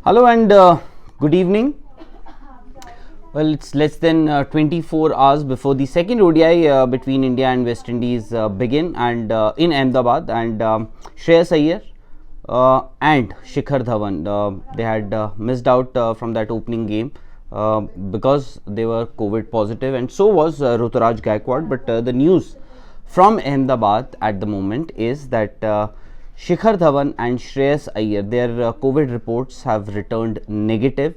Hello and good evening. Well, it's less than 24 hours before the second ODI between India and West Indies begin, and in Ahmedabad, and Shreyas Iyer and Shikhar Dhawan, they had missed out from that opening game because they were COVID positive, and so was Ruturaj Gaikwad. But the news from Ahmedabad at the moment is that Shikhar Dhawan and Shreyas Iyer, their COVID reports have returned negative,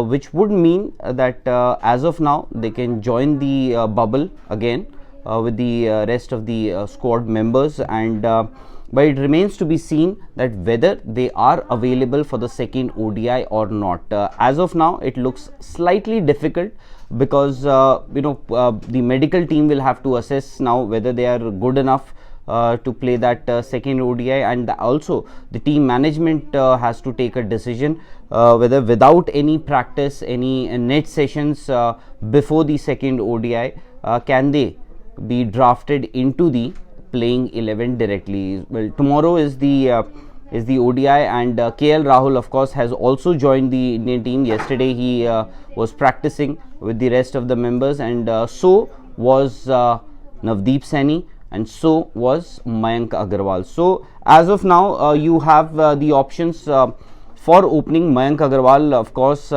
which would mean that as of now they can join the bubble again with the rest of the squad members, and but it remains to be seen that whether they are available for the second ODI or not. As of now, it looks slightly difficult because the medical team will have to assess now whether they are good enough to play that second ODI, and also the team management has to take a decision whether without any practice, any net sessions before the second ODI, can they be drafted into the playing 11 directly. Well, tomorrow is the ODI, and KL Rahul, of course, has also joined the Indian team. Yesterday he was practicing with the rest of the members, and so was Navdeep Saini, and so was Mayank Agarwal. So as of now, you have the options for opening. Mayank Agarwal, of course,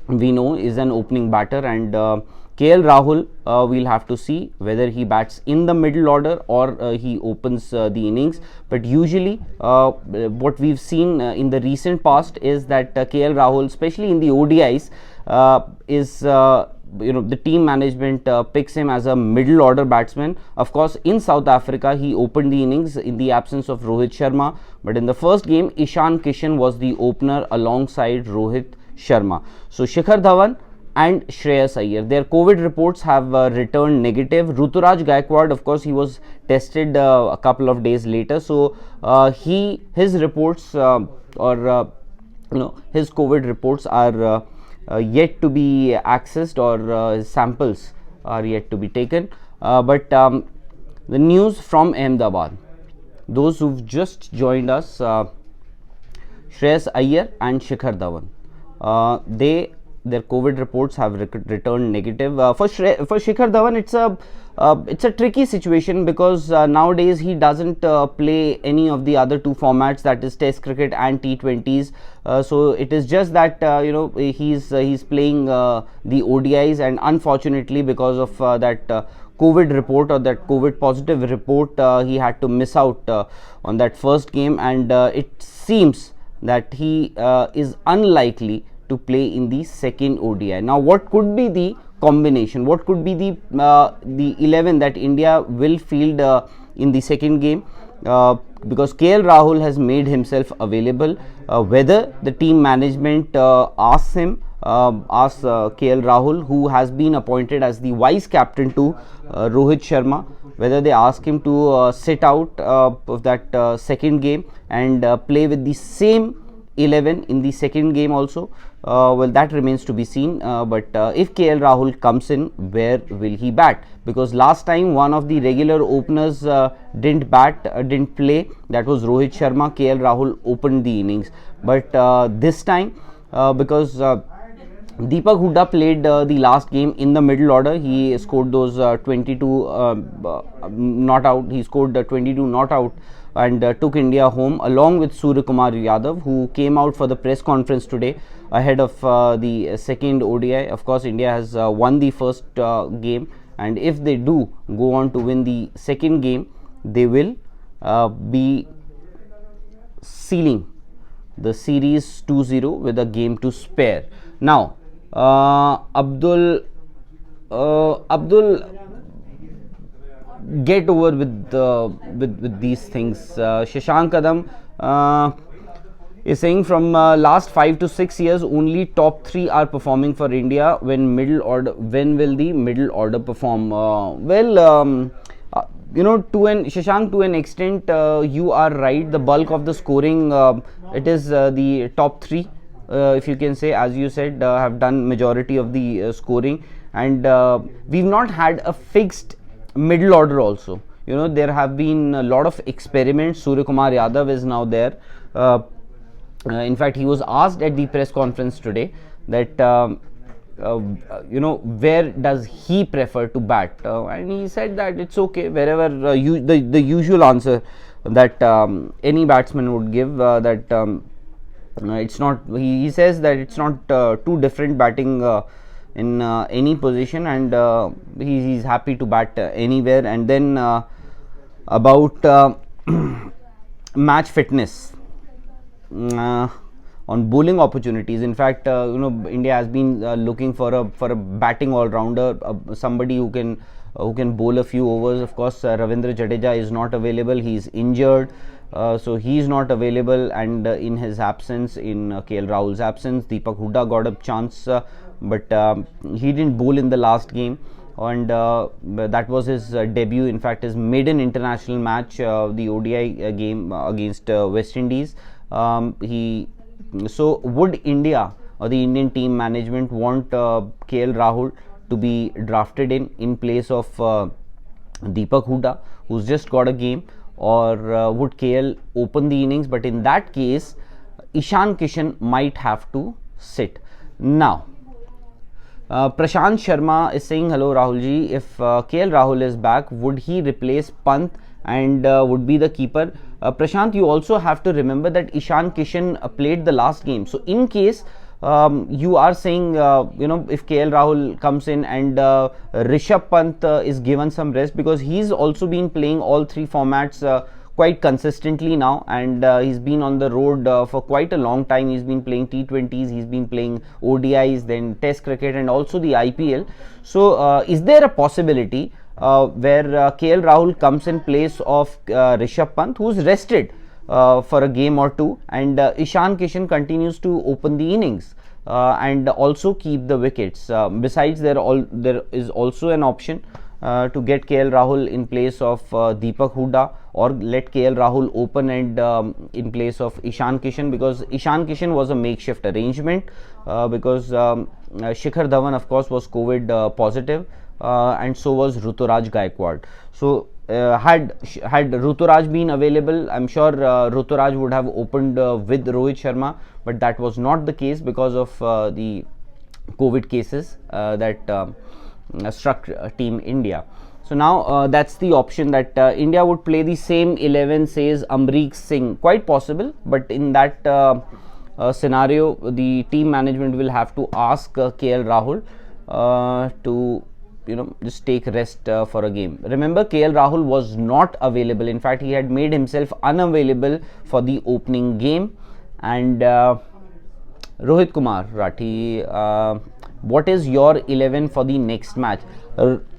we know is an opening batter, and KL Rahul, we'll have to see whether he bats in the middle order or he opens the innings. But usually what we've seen in the recent past is that KL Rahul, especially in the ODIs, is the team management picks him as a middle order batsman. Of course, in South Africa he opened the innings in the absence of Rohit Sharma, but in the first game Ishan Kishan was the opener alongside Rohit Sharma. So Shikhar Dhawan and Shreyas Iyer, their COVID reports have returned negative. Ruturaj Gaikwad, of course, he was tested a couple of days later, so his reports his COVID reports are yet to be accessed, or his samples are yet to be taken. But the news from Ahmedabad, those who've just joined us, Shreyas Iyer and Shikhar Dhawan, their COVID reports have returned negative. For Shikhar Dhawan, it's a tricky situation because nowadays he doesn't play any of the other two formats, that is Test cricket and T20s. So it is just that he's playing the ODIs, and unfortunately because of that COVID report, or that COVID positive report, he had to miss out on that first game, and it seems that he is unlikely to play in the second ODI. Now, what could be the combination? What could be the 11 that India will field in the second game? Because KL Rahul has made himself available. Whether the team management asks KL Rahul, who has been appointed as the vice captain to Rohit Sharma, whether they ask him to sit out of that second game and play with the same 11 in the second game also, well, that remains to be seen. But if KL Rahul comes in, where will he bat? Because last time one of the regular openers didn't play, that was Rohit Sharma. KL Rahul opened the innings, but this time because Deepak Hooda played the last game in the middle order, he scored those 22 not out. He scored 22 not out and took India home, along with Suryakumar Yadav, who came out for the press conference today ahead of the second ODI. Of course, India has won the first game, and if they do go on to win the second game, they will be sealing the series 2-0 with a game to spare. Now, Abdul, get over with these things. Shashank Kadam is saying from last 5 to 6 years only top 3 are performing for India. When will the middle order perform? Shashank, to an extent you are right. The bulk of the scoring, it is the top 3, if you can say, as you said, have done majority of the scoring, and we've not had a fixed middle order also. There have been a lot of experiments. Suryakumar Yadav is now there. in fact, he was asked at the press conference today that where does he prefer to bat, and he said that it's okay wherever the usual answer that any batsman would give, that it's not, he says that it's not too different batting in any position, and he's happy to bat anywhere. And then about match fitness, on bowling opportunities. In fact, India has been looking for a batting all-rounder, somebody who can bowl a few overs. Of course, Ravindra Jadeja is not available; he's injured, so he's not available. And in his absence, in KL Rahul's absence, Deepak Hooda got a chance, but he didn't bowl in the last game. And that was his debut, in fact his maiden international match, the ODI game against West Indies. So would India or the Indian team management want KL Rahul to be drafted in place of Deepak Hooda, who's just got a game, or would KL open the innings? But in that case, Ishan Kishan might have to sit. Now, Prashant Sharma is saying, hello Rahul ji, if KL Rahul is back, would he replace Pant and would be the keeper? Prashant, you also have to remember that Ishan Kishan played the last game. So in case you are saying, if KL Rahul comes in and Rishabh Pant is given some rest, because he's also been playing all three formats quite consistently now, and he's been on the road for quite a long time. He's been playing T20s, he's been playing ODIs, then Test cricket, and also the IPL. So is there a possibility where KL Rahul comes in place of Rishabh Pant, who's rested for a game or two, and Ishan Kishan continues to open the innings and also keep the wickets? Besides, there is also an option to get KL Rahul in place of Deepak Hooda, or let KL Rahul open and in place of Ishan Kishan, because Ishan Kishan was a makeshift arrangement, because Shikhar Dhawan of course was COVID positive, and so was Ruturaj Gaikwad. So had Ruturaj been available, I'm sure Ruturaj would have opened with Rohit Sharma, but that was not the case because of the COVID cases that struck Team India. So now that's the option, that India would play the same 11, says Amreek Singh. Quite possible, but in that scenario, the team management will have to ask KL Rahul to just take rest for a game. Remember, KL Rahul was not available. In fact, he had made himself unavailable for the opening game. And Rohit Kumar Rathi, what is your 11 for the next match?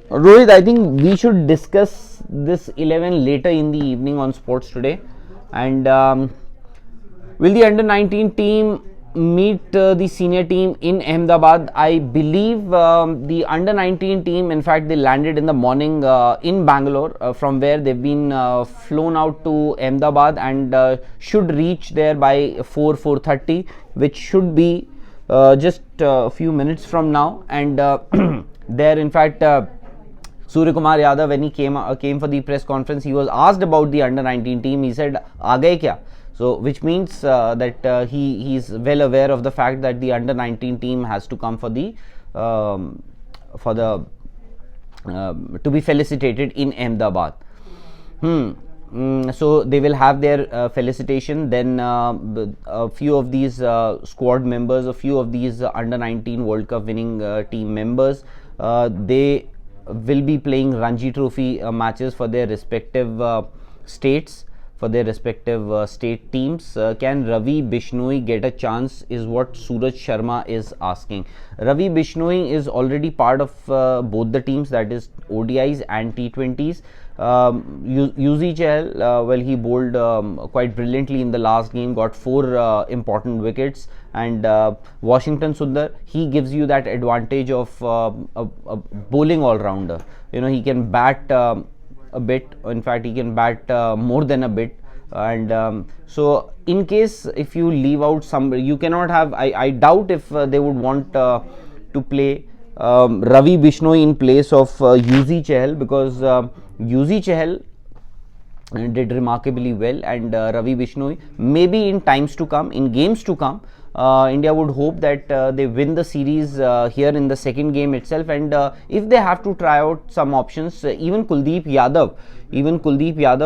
Rohit, I think we should discuss this 11 later in the evening on Sports Today. And will the under-19 team meet the senior team in Ahmedabad? I believe the under-19 team, in fact, they landed in the morning in Bangalore, from where they've been flown out to Ahmedabad and should reach there by 4:30, which should be just a few minutes from now. And there, in fact, Suryakumar Yadav, when he came for the press conference, he was asked about the under-19 team. He said, "Aa gaye kya?" So, which means that he is well aware of the fact that the under-19 team has to come for the to be felicitated in Ahmedabad. So they will have their felicitation. Then a few of these squad members, a few of these under-19 World Cup winning team members, they will be playing Ranji Trophy matches for their respective states, for their respective state teams. Can Ravi Bishnoi get a chance, is what Suraj Sharma is asking. Ravi Bishnoi is already part of both the teams, that is ODIs and T20s. Yuzi Chahal, well, he bowled quite brilliantly in the last game, got 4 important wickets, and Washington Sundar, he gives you that advantage of a bowling all-rounder. He can bat a bit, in fact he can bat more than a bit, and so in case if you leave out somebody, you cannot have, I doubt if they would want to play Ravi Bishnoi in place of Yuzi Chahal, because Yuzi Chahal did remarkably well, and Ravi Bishnoi, maybe in times to come, in games to come, India would hope that they win the series here in the second game itself, and if they have to try out some options, even Kuldeep Yadav,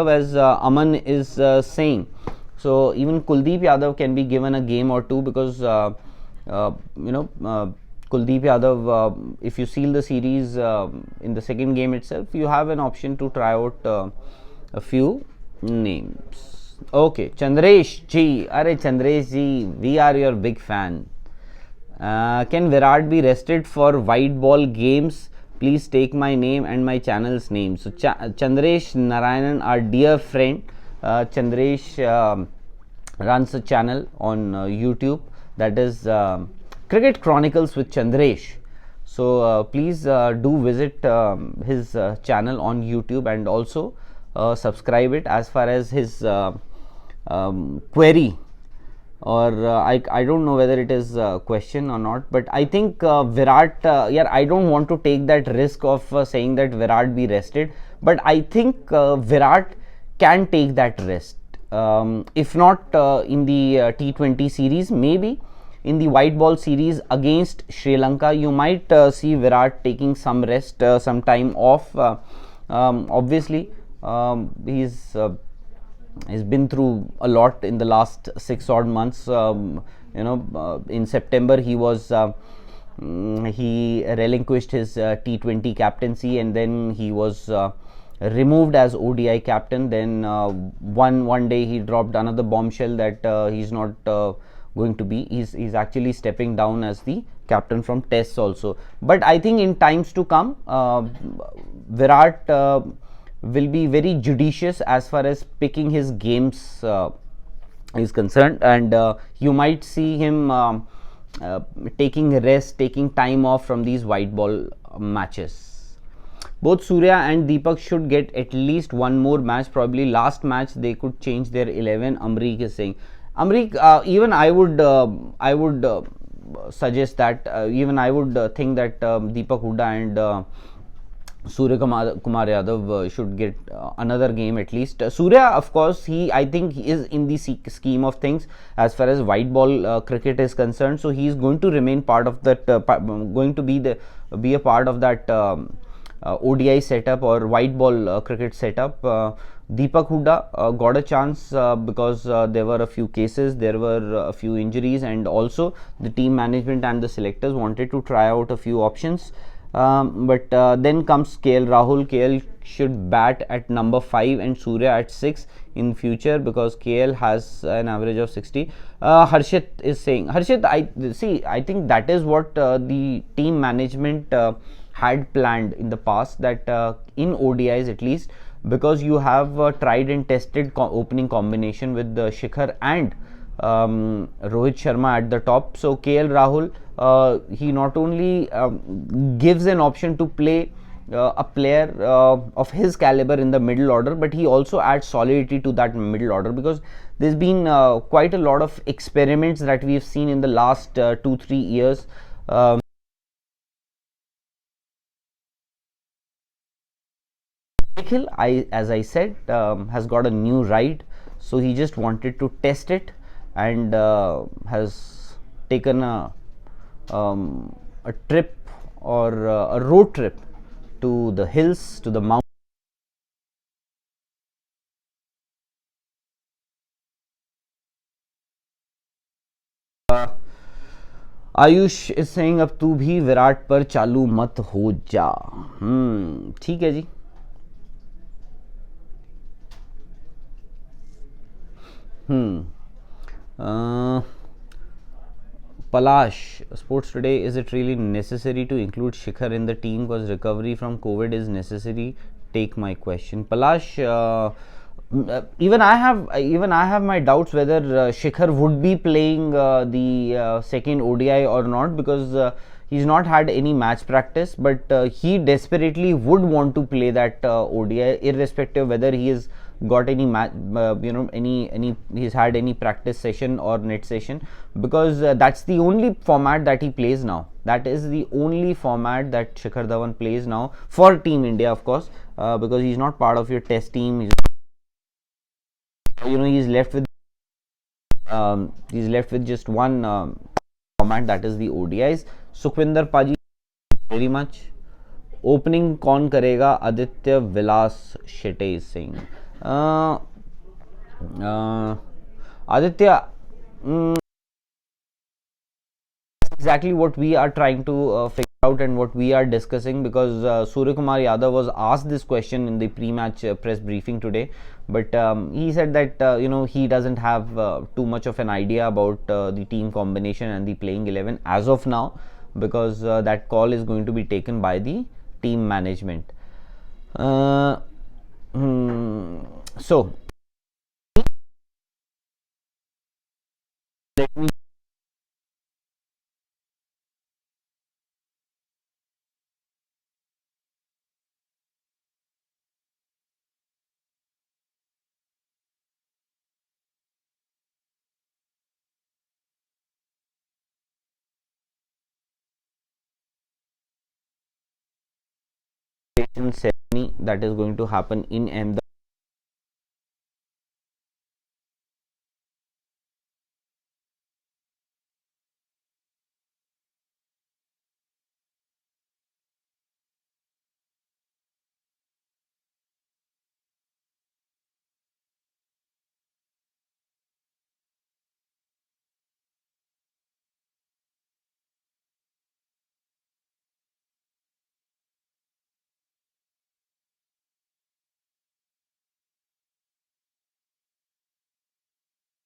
as Aman is saying, so even Kuldeep Yadav can be given a game or two, because Kuldeep Yadav, if you seal the series in the second game itself, you have an option to try out a few names. Okay, Chandresh ji, Arey Chandresh ji, we are your big fan. Can Virat be rested for white ball games? Please take my name and my channel's name. So Chandresh Narayanan, our dear friend, Chandresh runs a channel on YouTube, that is Cricket Chronicles with Chandresh. So please do visit his channel on YouTube, and also subscribe it. As far as his query, or I don't know whether it is a question or not, but I think Virat, I don't want to take that risk of saying that Virat be rested, but I think Virat can take that rest. If not in the T20 series, maybe in the white ball series against Sri Lanka, you might see Virat taking some rest, some time off. Obviously, he's been through a lot in the last 6 odd months. In September he was he relinquished his T20 captaincy, and then he was removed as ODI captain. Then one day he dropped another bombshell that he's not going to be, he's actually stepping down as the captain from tests also. But I think in times to come, Virat will be very judicious as far as picking his games is concerned, and you might see him taking rest, taking time off from these white ball matches. Both Surya and Deepak should get at least one more match. Probably last match they could change their 11. Amrik is saying. Amrik, even I would suggest that, even I would think that Deepak Hooda and Suryakumar Yadav should get another game at least. Surya, of course, I think he is in the scheme of things as far as white ball cricket is concerned, so he is going to remain part of that, going to be a part of that ODI setup or white ball cricket setup. Deepak Hooda got a chance because there were a few cases, there were a few injuries, and also the team management and the selectors wanted to try out a few options. But then comes KL Rahul. KL should bat at number 5 and Surya at 6 in future, because KL has an average of 60. Harshit is saying, Harshit, I think that is what the team management had planned in the past, that in ODIs at least, because you have tried and tested opening combination with Shikhar and Rohit Sharma at the top. So KL Rahul, he not only gives an option to play a player of his caliber in the middle order, but he also adds solidity to that middle order, because there's been quite a lot of experiments that we've seen in the last 2-3 years. Nikhil, as I said, has got a new ride, so he just wanted to test it, and has taken a trip, or a road trip to the hills, to the mountains. Ayush is saying अब तू भी विराट पर चालू मत हो जा. ठीक है जी. Palash, Sports Today, is it really necessary to include Shikhar in the team because recovery from COVID is necessary? Take my question. Palash, even I have my doubts whether Shikhar would be playing the second ODI or not, because he's not had any match practice, but he desperately would want to play that ODI, irrespective whether he is got any match, he's had any practice session or net session, because that's the only format that he plays now. That is the only format that Shikhar Dhawan plays now for Team India, of course, because he's not part of your test team. he's left with just one format, that is the ODIs. Sukhwinder Paji, very much. Opening कौन करेगा? आदित्य विलास Shete Singh. Aditya, exactly what we are trying to figure out and what we are discussing, because Suryakumar Yadav was asked this question in the pre-match press briefing today, but he said that he doesn't have too much of an idea about the team combination and the playing 11 as of now, because that call is going to be taken by the team management. So let me ceremony that is going to happen in Ahmedabad.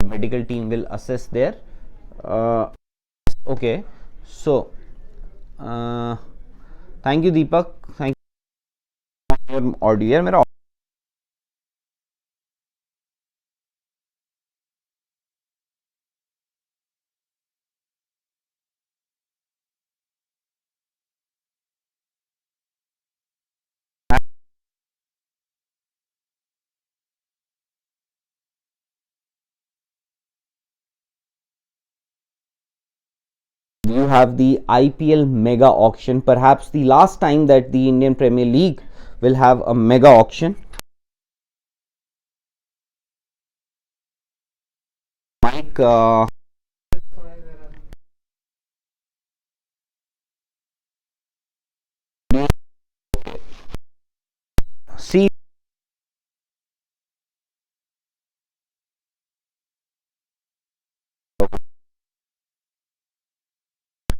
Medical team will assess there. Okay, so thank you Deepak, thank you for your audio. यार मेरा you have the IPL mega auction, perhaps the last time that the Indian Premier League will have a mega auction. Mike, see,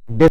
this